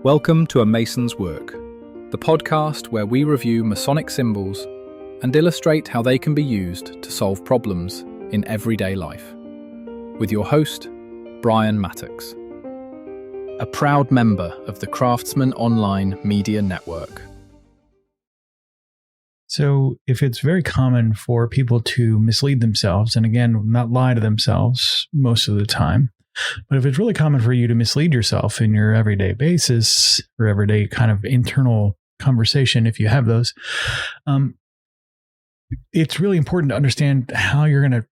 Welcome to A Mason's Work, the podcast where we review Masonic symbols and illustrate how they can be used to solve problems in everyday life. With your host, Brian Mattox, a proud member of the Craftsman Online Media Network. So if it's very common for people to mislead themselves, and again, not lie to themselves most of the time, but if it's really common for you to mislead yourself in your everyday basis or everyday kind of internal conversation, if you have those, it's really important to understand how you're going to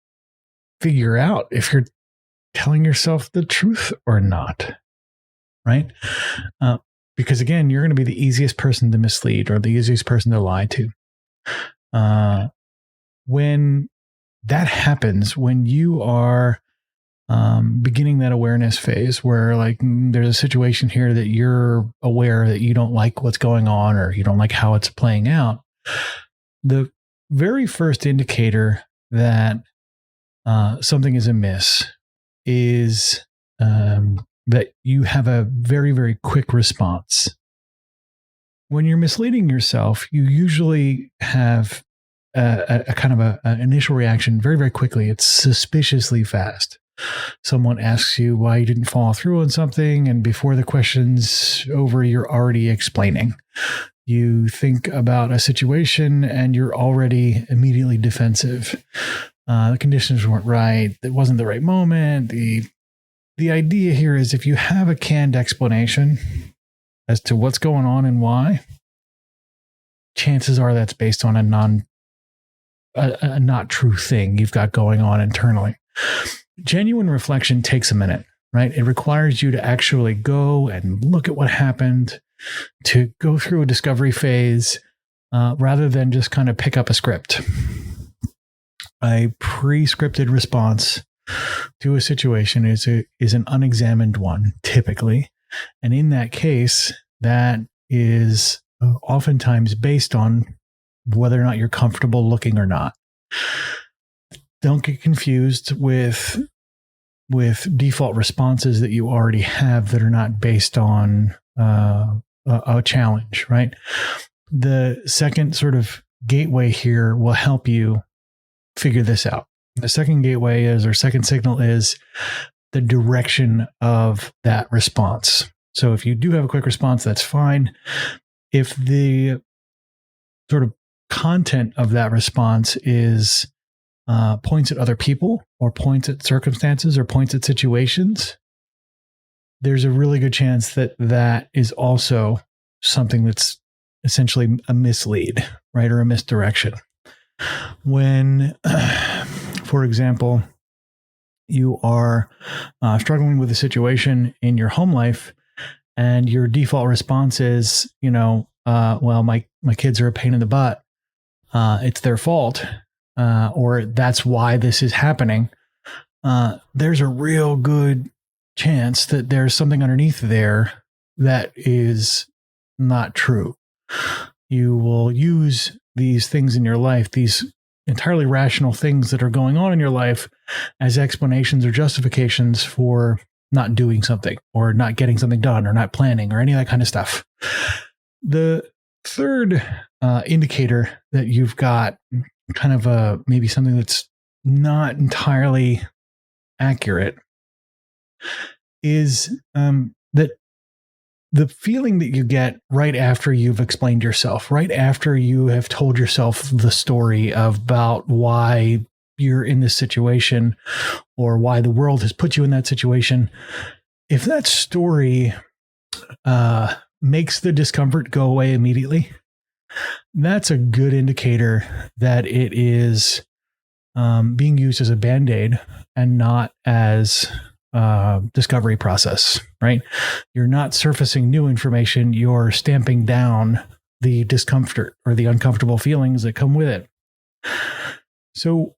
figure out if you're telling yourself the truth or not, right? Because again, you're going to be the easiest person to mislead or the easiest person to lie to. When that happens, when you are beginning that awareness phase where like there's a situation here that you're aware that you don't like what's going on or you don't like how it's playing out, the very first indicator that something is amiss is that you have a very, very quick response. When you're misleading yourself, you usually have a kind of an initial reaction very, very quickly. It's suspiciously fast. Someone asks you why you didn't follow through on something, and before the question's over, you're already explaining. You think about a situation and you're already immediately defensive. The conditions weren't right. It wasn't the right moment. The idea here is if you have a canned explanation as to what's going on and why, chances are that's based on a not true thing you've got going on internally. Genuine reflection takes a minute, right? It requires you to actually go and look at what happened, to go through a discovery phase, rather than just kind of pick up a script. A pre-scripted response to a situation is an unexamined one, typically. And in that case, that is oftentimes based on whether or not you're comfortable looking or not. Don't get confused with default responses that you already have that are not based on a challenge, right? The second sort of gateway here will help you figure this out. The second gateway is, or second signal is, the direction of that response. So if you do have a quick response, that's fine. If the sort of content of that response is points at other people or points at circumstances or points at situations, there's a really good chance that that is also something that's essentially a mislead, right? Or a misdirection. When, for example, you are struggling with a situation in your home life and your default response is, well, my kids are a pain in the butt. It's their fault. Or that's why this is happening. There's a real good chance that there's something underneath there that is not true. You will use these things in your life, these entirely rational things that are going on in your life, as explanations or justifications for not doing something or not getting something done or not planning or any of that kind of stuff. The third indicator that you've got kind of maybe something that's not entirely accurate is that the feeling that you get right after you've explained yourself, right after you have told yourself the story about why you're in this situation or why the world has put you in that situation, if that story makes the discomfort go away immediately, that's a good indicator that it is being used as a band-aid and not as discovery process, right? You're not surfacing new information. You're stamping down the discomfort or the uncomfortable feelings that come with it. So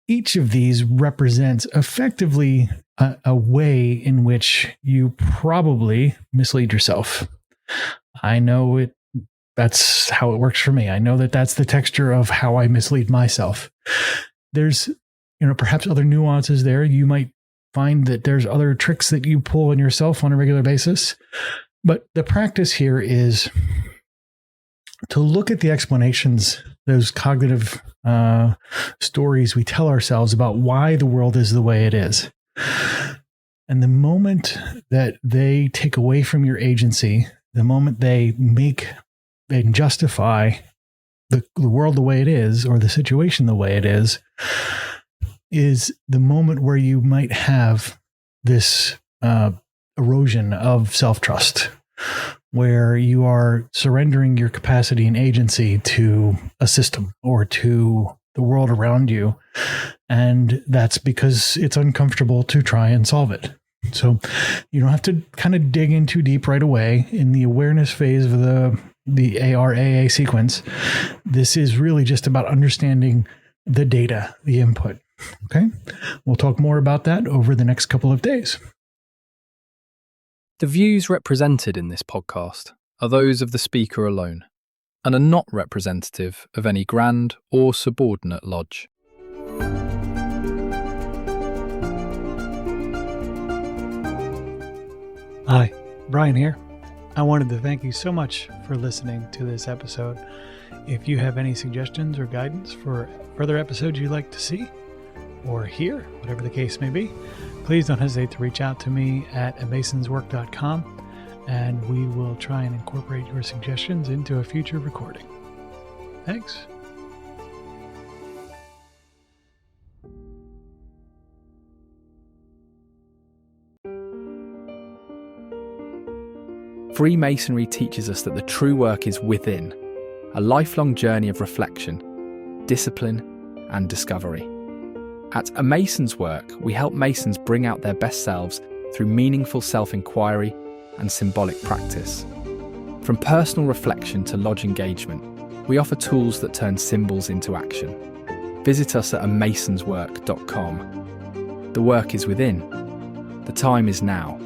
each of these represents effectively a way in which you probably mislead yourself. I know it. That's how it works for me. I know that that's the texture of how I mislead myself. There's, perhaps other nuances there. You might find that there's other tricks that you pull on yourself on a regular basis. But the practice here is to look at the explanations, those cognitive stories we tell ourselves about why the world is the way it is. And the moment that they take away from your agency, the moment they make and justify the world the way it is, or the situation the way it is the moment where you might have this erosion of self-trust, where you are surrendering your capacity and agency to a system or to the world around you. And that's because it's uncomfortable to try and solve it. So you don't have to kind of dig in too deep right away. In the awareness phase of the ARAA sequence, this is really just about understanding the data, the input. Okay? We'll talk more about that over the next couple of days. The views represented in this podcast are those of the speaker alone and are not representative of any grand or subordinate lodge. Hi, Brian here. I wanted to thank you so much for listening to this episode. If you have any suggestions or guidance for further episodes you'd like to see or hear, whatever the case may be, please don't hesitate to reach out to me at amasonswork.com, and we will try and incorporate your suggestions into a future recording. Thanks. Freemasonry teaches us that the true work is within, a lifelong journey of reflection, discipline, and discovery. At A Mason's Work, we help Masons bring out their best selves through meaningful self-inquiry and symbolic practice. From personal reflection to lodge engagement, we offer tools that turn symbols into action. Visit us at amasonswork.com. The work is within. The time is now.